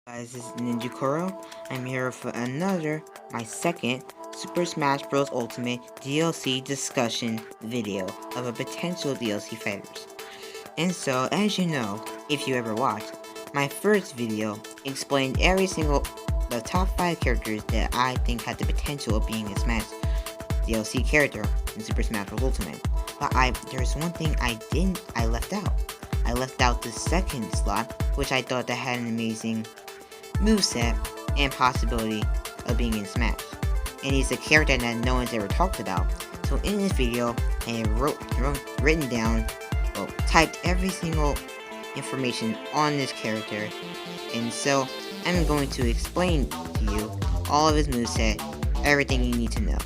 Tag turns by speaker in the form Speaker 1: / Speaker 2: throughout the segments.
Speaker 1: Guys, this is Ninja Koro. I'm here for my second Super Smash Bros. Ultimate DLC discussion video of a potential DLC fighters. And so, as you know, if you ever watched, my first video explained the top 5 characters that I think had the potential of being a Smash DLC character in Super Smash Bros. Ultimate. But there's one thing I left out. I left out the second slot, which I thought that had an amazing moveset and possibility of being in Smash. And he's a character that no one's ever talked about. So in this video, I have typed every single information on this character. And so I'm going to explain to you all of his moveset, everything you need to know.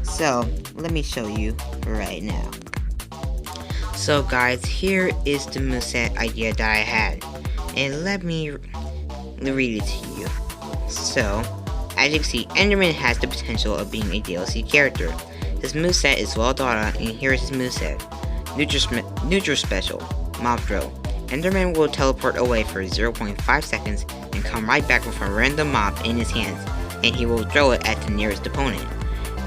Speaker 1: So let me show you right now. So guys, here is the moveset idea that I had. And let me read it to you. So, as you can see, Enderman has the potential of being a DLC character. His moveset is well thought out, and here is his moveset. Neutral Special, Mob Throw. Enderman will teleport away for 0.5 seconds and come right back with a random mob in his hands, and he will throw it at the nearest opponent.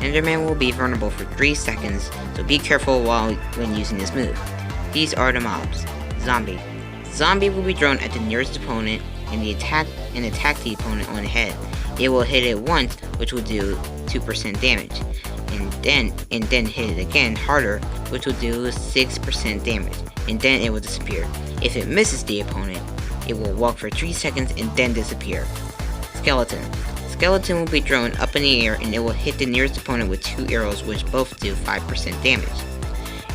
Speaker 1: Enderman will be vulnerable for 3 seconds, so be careful when using this move. These are the mobs. Zombie. Zombie will be thrown at the nearest opponent and attack the opponent on the head. It will hit it once, which will do 2% damage, and then hit it again harder, which will do 6% damage, and then it will disappear. If it misses the opponent, it will walk for 3 seconds and then disappear. Skeleton. Skeleton will be thrown up in the air and it will hit the nearest opponent with 2 arrows, which both do 5% damage.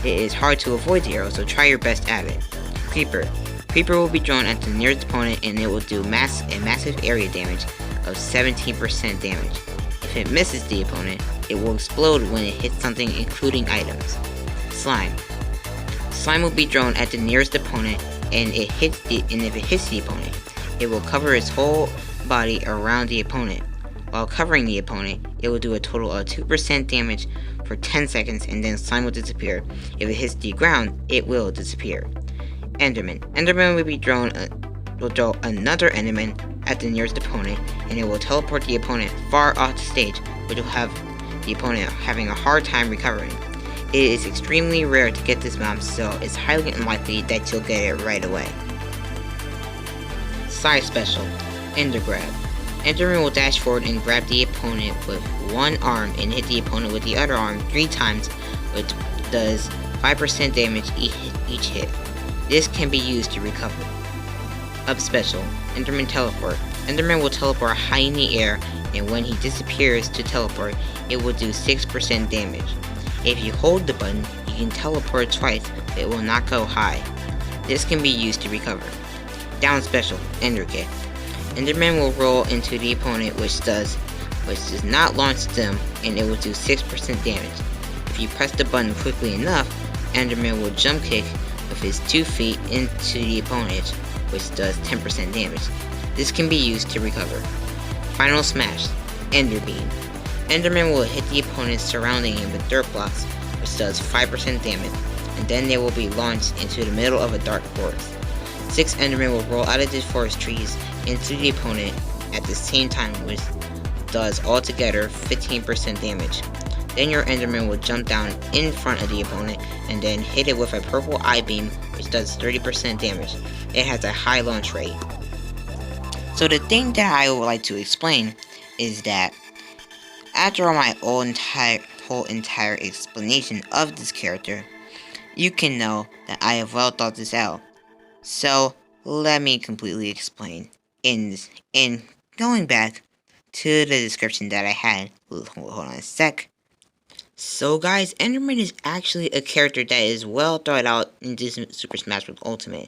Speaker 1: It is hard to avoid the arrows, so try your best at it. Creeper. Creeper will be thrown at the nearest opponent and it will do massive area damage of 17% damage. If it misses the opponent, it will explode when it hits something, including items. Slime. Slime will be thrown at the nearest opponent and if it hits the opponent, it will cover its whole body around the opponent. While covering the opponent, it will do a total of 2% damage for 10 seconds and then slime will disappear. If it hits the ground, it will disappear. Enderman. Enderman will throw another Enderman at the nearest opponent, and it will teleport the opponent far off the stage, which will have the opponent having a hard time recovering. It is extremely rare to get this mob, so it's highly unlikely that you'll get it right away. Side Special. Ender Grab. Enderman will dash forward and grab the opponent with one arm and hit the opponent with the other arm 3 times, which does 5% damage each hit. This can be used to recover. Up Special. Enderman Teleport. Enderman will teleport high in the air, and when he disappears to teleport, it will do 6% damage. If you hold the button, you can teleport twice, but it will not go high. This can be used to recover. Down Special. Ender Kick. Enderman will roll into the opponent, which does not launch them, and it will do 6% damage. If you press the button quickly enough, Enderman will jump kick with his 2 feet into the opponent, which does 10% damage. This can be used to recover. Final Smash. Ender Beam. Enderman will hit the opponent surrounding him with dirt blocks, which does 5% damage, and then they will be launched into the middle of a dark forest. 6 Endermen will roll out of the forest trees into the opponent at the same time, which does altogether 15% damage. Then your Enderman will jump down in front of the opponent and then hit it with a purple eye beam, which does 30% damage. It has a high launch rate. So the thing that I would like to explain is that after my whole entire explanation of this character, you can know that I have well thought this out. So let me completely explain in going back to the description that I had. Hold on a sec. So guys, Enderman is actually a character that is well thought out in this Super Smash Bros. Ultimate.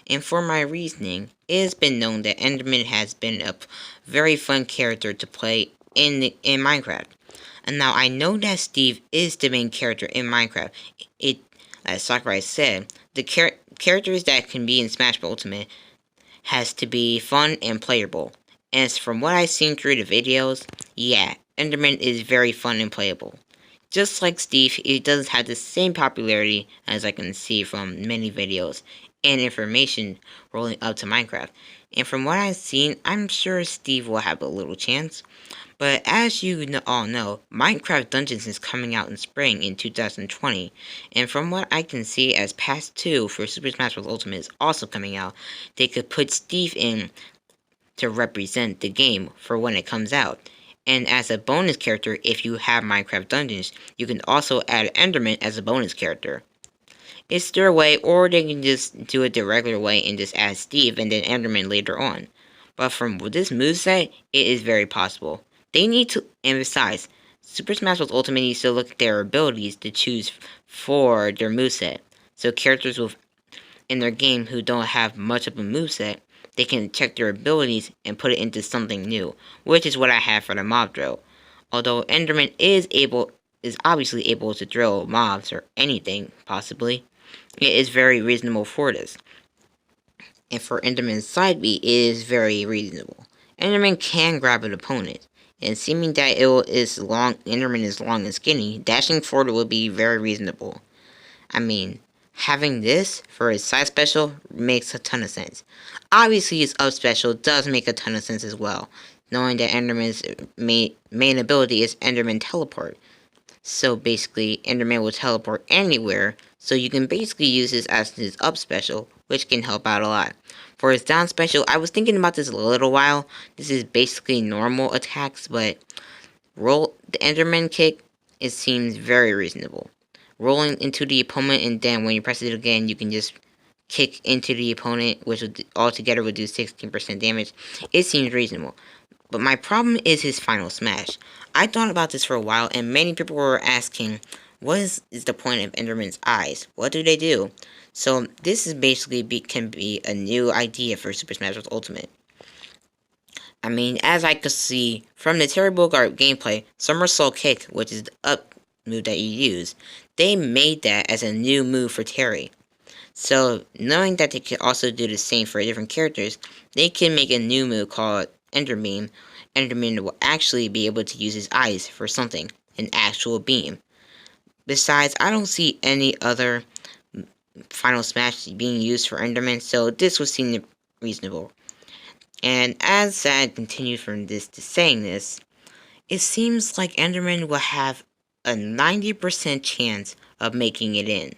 Speaker 1: And for my reasoning, it has been known that Enderman has been a very fun character to play in Minecraft. And now I know that Steve is the main character in Minecraft. As Sakurai said, the characters that can be in Smash Bros. Ultimate has to be fun and playable. And from what I've seen through the videos, yeah, Enderman is very fun and playable. Just like Steve, he doesn't have the same popularity as I can see from many videos and information rolling up to Minecraft. And from what I've seen, I'm sure Steve will have a little chance. But as you all know, Minecraft Dungeons is coming out in spring in 2020, and from what I can see, as Pass 2 for Super Smash Bros. Ultimate is also coming out, they could put Steve in to represent the game for when it comes out. And as a bonus character, if you have Minecraft Dungeons, you can also add Enderman as a bonus character. It's their way, or they can just do it the regular way and just add Steve and then Enderman later on. But from this moveset, it is very possible. They need to, and besides, Super Smash Bros. Ultimate needs to look at their abilities to choose for their moveset. So characters with in their game who don't have much of a moveset, they can check their abilities and put it into something new, which is what I have for the mob drill. Although Enderman is obviously able to throw mobs or anything, possibly, it is very reasonable for this. And for Enderman's side B, it is very reasonable. Enderman can grab an opponent, and seeming that Enderman is long and skinny, dashing forward will be very reasonable. I mean, having this for his side special makes a ton of sense. Obviously, his up special does make a ton of sense as well, knowing that Enderman's main ability is Enderman Teleport. So basically, Enderman will teleport anywhere, so you can basically use this as his up special, which can help out a lot. For his down special, I was thinking about this a little while. This is basically normal attacks, but the Enderman kick, it seems very reasonable. Rolling into the opponent, and then when you press it again, you can just kick into the opponent, which would altogether would do 16% damage. It seems reasonable. But my problem is his final smash. I thought about this for a while, and many people were asking, what is the point of Enderman's eyes? What do they do? So this is basically can be a new idea for Super Smash Bros. Ultimate. I mean, as I could see from the Terry Bogard gameplay, Somersault Kick, which is the up move that you use, they made that as a new move for Terry. So, knowing that they could also do the same for different characters, they can make a new move called Ender Beam. Enderman will actually be able to use his eyes for something, an actual beam. Besides, I don't see any other Final Smash being used for Enderman, so this would seem reasonable. And as I continue from this to saying this, it seems like Enderman will have a 90% chance of making it in.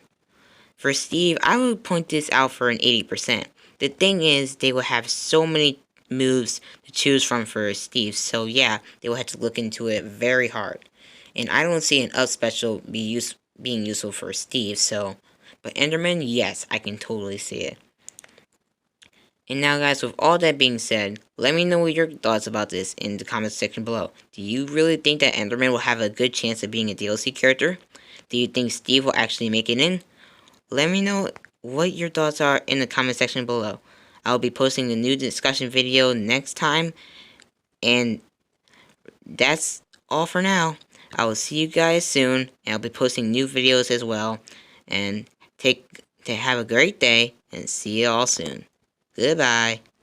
Speaker 1: For Steve, I would point this out for an 80%. The thing is, they will have so many moves to choose from for Steve, so yeah, they will have to look into it very hard. And I don't see an up special being useful for Steve, so... But Enderman, yes, I can totally see it. And now guys, with all that being said, let me know what your thoughts about this in the comments section below. Do you really think that Enderman will have a good chance of being a DLC character? Do you think Steve will actually make it in? Let me know what your thoughts are in the comment section below. I'll be posting a new discussion video next time. And that's all for now. I will see you guys soon. And I'll be posting new videos as well. And have a great day. And see you all soon. Goodbye.